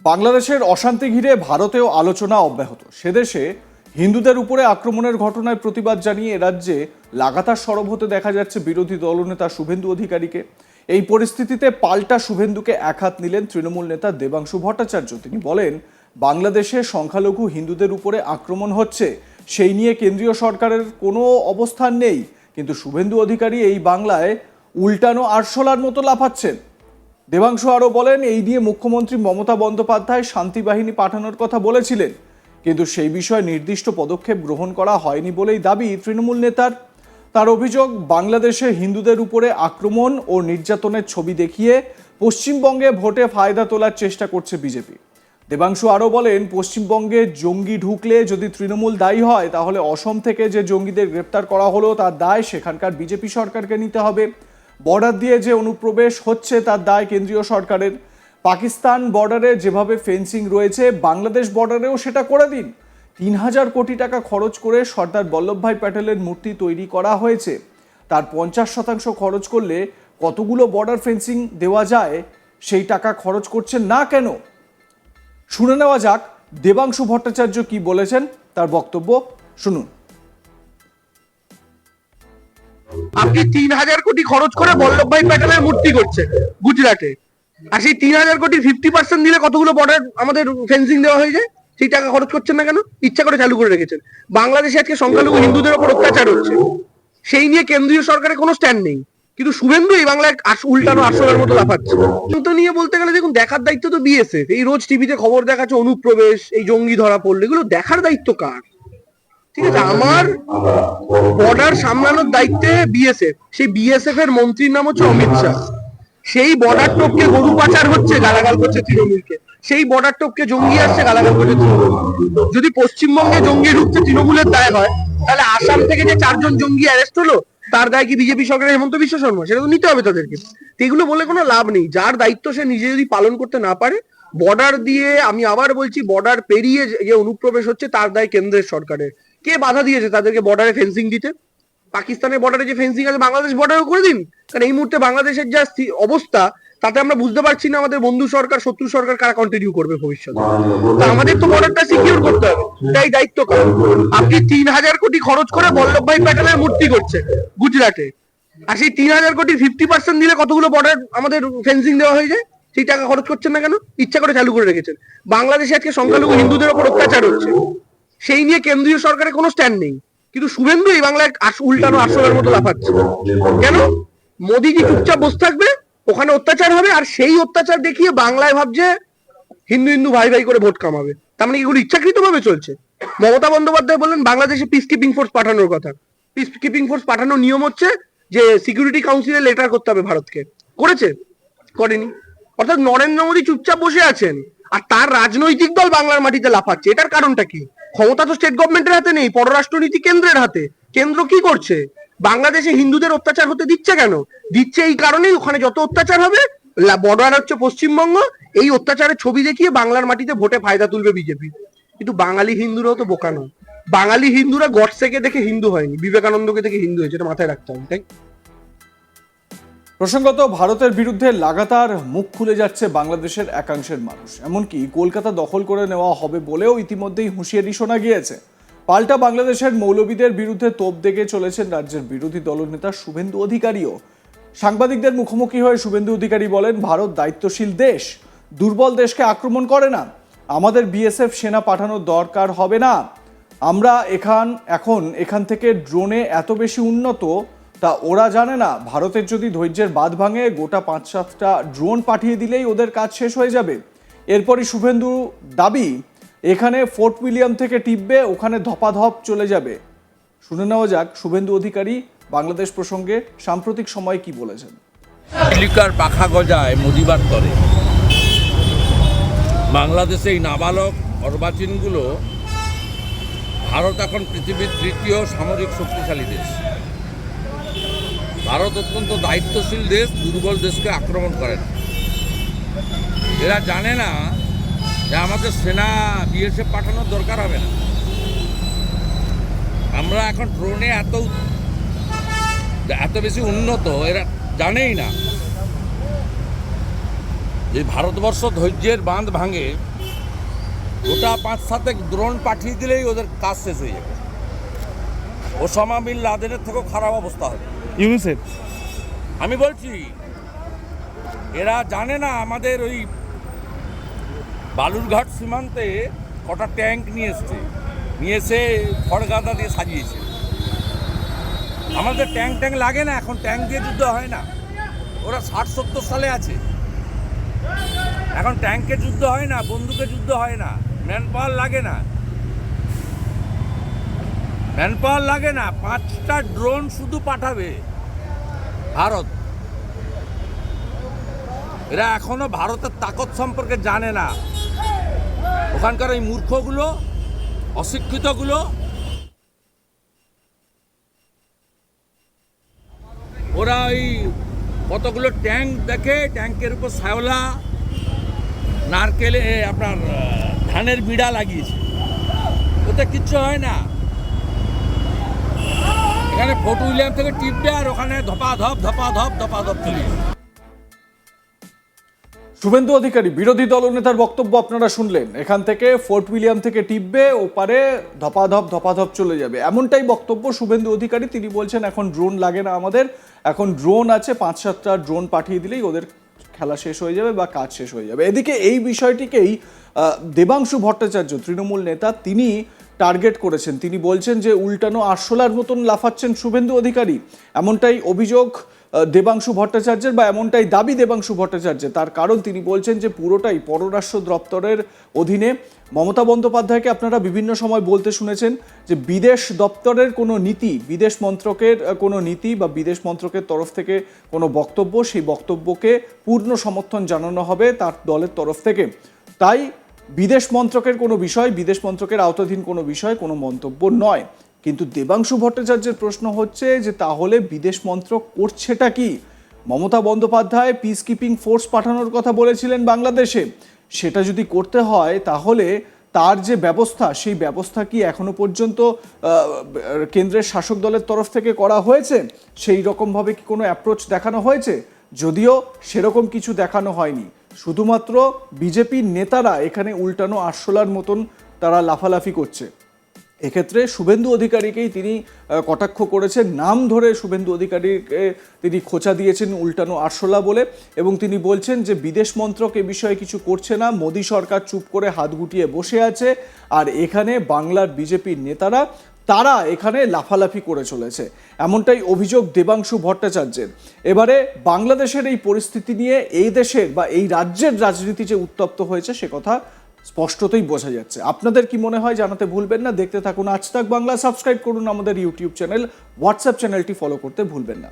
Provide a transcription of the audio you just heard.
বাংলাদেশের অশান্তি ঘিরে ভারতেও আলোচনা অব্যাহত। সেদেশে হিন্দুদের উপরে আক্রমণের ঘটনায় প্রতিবাদ জানিয়ে রাজ্যে লাগাতার সরব হতে দেখা যাচ্ছে বিরোধী দলনেতা শুভেন্দু অধিকারীকে। এই পরিস্থিতিতে পাল্টা শুভেন্দুকে একহাত নিলেন তৃণমূল নেতা দেবাংশু ভট্টাচার্য। তিনি বলেন, বাংলাদেশে সংখ্যালঘু হিন্দুদের উপরে আক্রমণ হচ্ছে, সেই নিয়ে কেন্দ্রীয় সরকারের কোনো অবস্থান নেই, কিন্তু শুভেন্দু অধিকারী এই বাংলায় উল্টানো আরশোলার মতো লাফাচ্ছেন। দেবাংশু আরও বলেন, এই নিয়ে মুখ্যমন্ত্রী মমতা বন্দ্যোপাধ্যায় শান্তি বাহিনী পাঠানোর কথা বলেছিলেন, কিন্তু সেই বিষয়ে নির্দিষ্ট পদক্ষেপ গ্রহণ করা হয়নি বলেই দাবি তৃণমূল নেতার। তার অভিযোগ, বাংলাদেশে হিন্দুদের উপরে আক্রমণ ও নির্যাতনের ছবি দেখিয়ে পশ্চিমবঙ্গে ভোটে ফায়দা তোলার চেষ্টা করছে বিজেপি। দেবাংশু আরও বলেন, পশ্চিমবঙ্গে জঙ্গি ঢুকলে যদি তৃণমূল দায়ী হয়, তাহলে অসম থেকে যে জঙ্গিদের গ্রেপ্তার করা হলো তার দায় সেখানকার বিজেপি সরকারকে নিতে হবে। বর্ডার দিয়ে যে অনুপ্রবেশ হচ্ছে তার দায় কেন্দ্রীয় সরকারের। পাকিস্তান বর্ডারে যেভাবে ফেন্সিং রয়েছে, বাংলাদেশ বর্ডারেও সেটা করে দিন। ৩,০০০ কোটি টাকা খরচ করে সর্দার বল্লভভাই প্যাটেলের মূর্তি তৈরি করা হয়েছে, তার ৫০% খরচ করলে কতগুলো বর্ডার ফেন্সিং দেওয়া যায়, সেই টাকা খরচ করছেন না কেন? শুনে নেওয়া যাক দেবাংশু ভট্টাচার্য কি বলেছেন, তার বক্তব্য শুনুন। আপনি ৩,০০০ কোটি খরচ করে বল্লভভাই প্যাটেলের মূর্তি করছেন গুজরাটে, আর সেই ৩,০০০ কোটির 50% দিলে কতগুলো বর্ডার আমাদের ফেন্সিং দেওয়া হয়ে যায়? সেই টাকা খরচ করছেন না কেন? ইচ্ছা করে চালু করে রেখেছেন। বাংলাদেশে আজকে সংখ্যালঘু হিন্দুদের উপর অত্যাচার হচ্ছে, সেই নিয়ে কেন্দ্রীয় সরকারের কোনো স্ট্যান্ড নেই, কিন্তু শুভেন্দু এই বাংলায় উল্টানো আরশোলার মতো লাফাচ্ছে। তো নিয়ে বলতে গেলে দেখুন, দেখার দায়িত্ব তো বিএসএফ। এই রোজ টিভিতে খবর দেখাচ্ছে অনুপ্রবেশ, এই জঙ্গি ধরা পড়লো, এগুলো দেখার দায়িত্ব কার? ঠিক আছে, আমার বর্ডার সামলানোর দায়িত্বে বিএসএফ। সেই বিএসএফ এর মন্ত্রীর নাম হচ্ছে অমিত শাহ। সেই বর্ডার টপকে গরু পাচার হচ্ছে, গালাগাল করছে তৃণমূলকে। সেই বর্ডার টপকে জঙ্গি আসছে, গালাগাল করছে তৃণমূল। যদি পশ্চিমবঙ্গে জঙ্গি ঢুকছে তৃণমূলের দায় হয়, তাহলে আসাম থেকে যে 4 জন জঙ্গি অ্যারেস্ট হলো তার দায় কি বিজেপি সরকারের হেমন্ত বিশ্ব শর্মা? সেটা তো নিতে হবে তাদেরকে। এগুলো বলে কোনো লাভ নেই। যার দায়িত্ব সে নিজে যদি পালন করতে না পারে, বর্ডার দিয়ে, আমি আবার বলছি, বর্ডার পেরিয়ে যে অনুপ্রবেশ হচ্ছে তার দায় কেন্দ্রের সরকারের। কে বাধা দিয়েছে তাদেরকে বর্ডারে ফেন্সিং দিতে? পাকিস্তানের বর্ডারে যে ফেন্সিং আছে বাংলাদেশ বর্ডারও করে দিন। কারণ এই মুহূর্তে বাংলাদেশের যা অবস্থা, তাতে আমরা বুঝতে পারছি না আমাদের বন্ধু সরকার শত্রু সরকার কারা কন্টিনিউ করবে ভবিষ্যতে। তা আমাদের তো বর্ডারটা সিকিউর করতে হবে, এটাই দায়িত্ব কার? আপনি ৩,০০০ কোটি খরচ করে বল্লভভাই প্যাটেলের মূর্তি করছেন গুজরাটে, আর সেই ৩,০০০ কোটির 50% দিলে কতগুলো বর্ডার আমাদের ফেন্সিং দেওয়া হয়ে যায়? সেই টাকা খরচ করছেন না কেন? ইচ্ছা করে চালু করে রেখেছেন। বাংলাদেশে আজকে সংখ্যালঘু হিন্দুদের উপর অত্যাচার হচ্ছে, সেই নিয়ে কেন্দ্রীয় সরকারের কোনো স্ট্যান্ড নেই, কিন্তু শুভেন্দু এই বাংলায় উল্টানো আরশোলার মতো লাফাচ্ছে। কেন? মোদিজি চুপচাপ বসে থাকবে, ওখানে অত্যাচার হবে, আর সেই অত্যাচার দেখিয়ে বাংলায় ভাবছে হিন্দু হিন্দু ভাই ভাই করে ভোট কামাবে। তার মানে এগুলো ইচ্ছাকৃত ভাবে চলছে। মমতা বন্দ্যোপাধ্যায় বললেন বাংলাদেশে পিস কিপিং ফোর্স পাঠানোর কথা। পিস কিপিং ফোর্স পাঠানোর নিয়ম হচ্ছে যে সিকিউরিটি কাউন্সিলে লেটার করতে হবে ভারতকে। করেছে? করেনি। অর্থাৎ নরেন্দ্র মোদী চুপচাপ বসে আছেন, আর তার রাজনৈতিক দল বাংলার মাটিতে লাফাচ্ছে। এটার কারণটা কি? ক্ষমতা তো স্টেট গভর্নমেন্টের হাতে নেই, পররাষ্ট্রনীতি কেন্দ্রের হাতে। কেন্দ্র কি করছে? বাংলাদেশে হিন্দুদের অত্যাচার হতে দিচ্ছে কেন? দিচ্ছে এই কারণেই, ওখানে যত অত্যাচার হবে, বর্ডার হচ্ছে পশ্চিমবঙ্গ, এই অত্যাচারের ছবি দেখিয়ে বাংলার মাটিতে ভোটে ফায়দা তুলবে বিজেপি। কিন্তু বাঙালি হিন্দুরাও তো বোকা নয়। বাঙালি হিন্দুরা গডসেকে দেখে হিন্দু হয়নি, বিবেকানন্দকে দেখে হিন্দু হয়েছে, এটা মাথায় রাখতে হবে। তাই প্রসঙ্গত, ভারতের বিরুদ্ধে লাগাতার মুখ খুলে যাচ্ছে বাংলাদেশের একাংশের মানুষ। এমনকি কলকাতা দখল করে নেওয়া হবে বলেও ইতিমধ্যেই হুঁশিয়ারি শোনা গিয়েছে। পাল্টা বাংলাদেশের মৌলবীদের বিরুদ্ধে তোপ দেগে চলেছেন রাজ্যের বিরোধী দলনেতা শুভেন্দু অধিকারীও। সাংবাদিকদের মুখোমুখি হয়ে শুভেন্দু অধিকারী বলেন, ভারত দায়িত্বশীল দেশ, দুর্বল দেশকে আক্রমণ করে না। আমাদের বিএসএফ সেনা পাঠানোর দরকার হবে না। আমরা এখন এখান থেকে ড্রোনে এত বেশি উন্নত, তা ওরা জানে না। ভারতের যদি ধৈর্যের বাঁধ ভাঙে, গোটা 5-7টা ড্রোন পাঠিয়ে দিলেই ওদের কাজ শেষ হয়ে যাবে। এরপরই শুভেন্দু দাবি, এখানে ফোর্ট উইলিয়াম থেকে টিপবে, ওখানে ধপাধপ চলে যাবে। শুনে নেওয়া যাক শুভেন্দু অধিকারী বাংলাদেশ প্রসঙ্গে সাম্প্রতিক সময় কি বলেছেন। চিলিকার পাখা গজায় মজিবার তরে। বাংলাদেশে এই নাবালক অর্বাচীনগুলো, ভারত এখন পৃথিবীর 3য় সামরিক শক্তিশালী দেশ। ভারত অত্যন্ত দায়িত্বশীল দেশ, দুর্বল দেশকে আক্রমণ করে না। এরা জানে না যে আমাদের সেনা বিএসএফ পাঠানোর দরকার হবে না। আমরা এখন ড্রোনে এত বেশি উন্নত, এরা জানেই না যে ভারতবর্ষ ধৈর্যের বাঁধ ভাঙে গোটা 5-7 ড্রোন পাঠিয়ে দিলেই ওদের কাজ শেষ হয়ে যাবে। ওসামা বিন লাদেনের থেকেও খারাপ অবস্থা হবে। ইউনিসেফ আমি বলছি, এরা জানে না আমাদের ওই বালুরঘাট সীমান্তে কটা ট্যাঙ্ক নিয়ে এসে খড়গাদা দিয়ে সাজিয়েছে। আমাদের ট্যাঙ্ক লাগে না, এখন ট্যাঙ্ক দিয়ে যুদ্ধ হয় না। ওরা 60-70 সালে আছে, এখন ট্যাঙ্কে যুদ্ধ হয় না, বন্দুকে যুদ্ধ হয় না, ম্যান পাওয়ার লাগে না। 5টা ড্রোন শুধু পাঠাবে ভারত। এরা এখনো ভারতের তাকত সম্পর্কে জানে না। ওখানকার এই মূর্খগুলো, অশিক্ষিতগুলো ওরা ওই কতগুলো ট্যাঙ্ক দেখে, ট্যাঙ্কের উপর শ্যাওলা, নারকেলে আপনার ধানের বিড়া লাগিয়েছে, ওতে কিচ্ছু হয় না। এখানে ফোর্ট উইলিয়াম থেকে টিপবে আর ওখানে ধপাধপ চলিয়ে। শুভেন্দু অধিকারী বিরোধী দলনেতার বক্তব্য আপনারা শুনলেন। এখান থেকে ফোর্ট উইলিয়াম থেকে টিপবে, ওপারে ধপাধপ চলে যাবে, এমনটাই বক্তব্য শুভেন্দু অধিকারী। তিনি বলছেন এখন ড্রোন লাগে না আমাদের, এখন ড্রোন আছে, 5-7টা ড্রোন পাঠিয়ে দিলেই ওদের খেলা শেষ হয়ে যাবে বা কাজ শেষ হয়ে যাবে। এদিকে এই বিষয়টিকেই দেবাংশু ভট্টাচার্য, তৃণমূল নেতা, তিনি টার্গেট করেছেন। তিনি বলছেন যে উল্টানো আরশোলার মতন লাফাচ্ছেন শুভেন্দু অধিকারী, এমনটাই অভিযোগ দেবাংশু ভট্টাচার্যের, বা এমনটাই দাবি দেবাংশু ভট্টাচার্যের। তার কারণ তিনি বলছেন যে পুরোটাই পররাষ্ট্র দপ্তরের অধীনে। মমতা বন্দ্যোপাধ্যায়কে আপনারা বিভিন্ন সময় বলতে শুনেছেন যে বিদেশ দপ্তরের কোনো নীতি, বিদেশ মন্ত্রকের কোনো নীতি বা বিদেশ মন্ত্রকের তরফ থেকে কোনো বক্তব্য, সেই বক্তব্যকে পূর্ণ সমর্থন জানানো হবে তার দলের তরফ থেকে। তাই বিদেশ মন্ত্রকের কোনো বিষয়, বিদেশ মন্ত্রকের আওতাধীন কোনো বিষয়, কোনো মন্তব্য নয়। কিন্তু দেবাংশু ভট্টাচার্যের প্রশ্ন হচ্ছে যে তাহলে বিদেশ মন্ত্রক করছেটা কি? Mamata Bandyopadhyay peace keeping force পাঠানোর কথা বলেছিলেন বাংলাদেশে, সেটা যদি করতে হয় তাহলে তার যে ব্যবস্থা, সেই ব্যবস্থা কি এখনো পর্যন্ত কেন্দ্রের শাসক দলের তরফ থেকে করা হয়েছে? সেই রকমভাবে কি কোনো অ্যাপ্রোচ দেখানো হয়েছে? যদিও সেরকম কিছু দেখানো হয়নি, শুধুমাত্র বিজেপির নেতারা এখানে উল্টানো আরশোলার মতন তারা লাফালাফি করছে। এক্ষেত্রে শুভেন্দু অধিকারীকেই তিনি কটাক্ষ করেছেন, নাম ধরে শুভেন্দু অধিকারীকে তিনি খোঁচা দিয়েছেন উল্টানো আরশোলা বলে, এবং তিনি বলছেন যে বিদেশ মন্ত্রক এ বিষয়ে কিছু করছে না, মোদী সরকার চুপ করে হাত গুটিয়ে বসে আছে, আর এখানে বাংলার বিজেপির নেতারা তারা এখানে লাফালাফি করে চলেছে, এমনটাই অভিযোগ দেবাংশু ভট্টাচার্যের। এবারে বাংলাদেশের এই পরিস্থিতি নিয়ে এই দেশের বা এই রাজ্যের রাজনীতি যে উত্তপ্ত হয়েছে সে কথা স্পষ্টতই বোঝা যাচ্ছে। আপনাদের কি মনে হয় জানাতে ভুলবেন না। দেখতে থাকুন আজ তাক বাংলা, সাবস্ক্রাইব করুন আমাদের ইউটিউব চ্যানেল, হোয়াটসঅ্যাপ চ্যানেলটি ফলো করতে ভুলবেন না।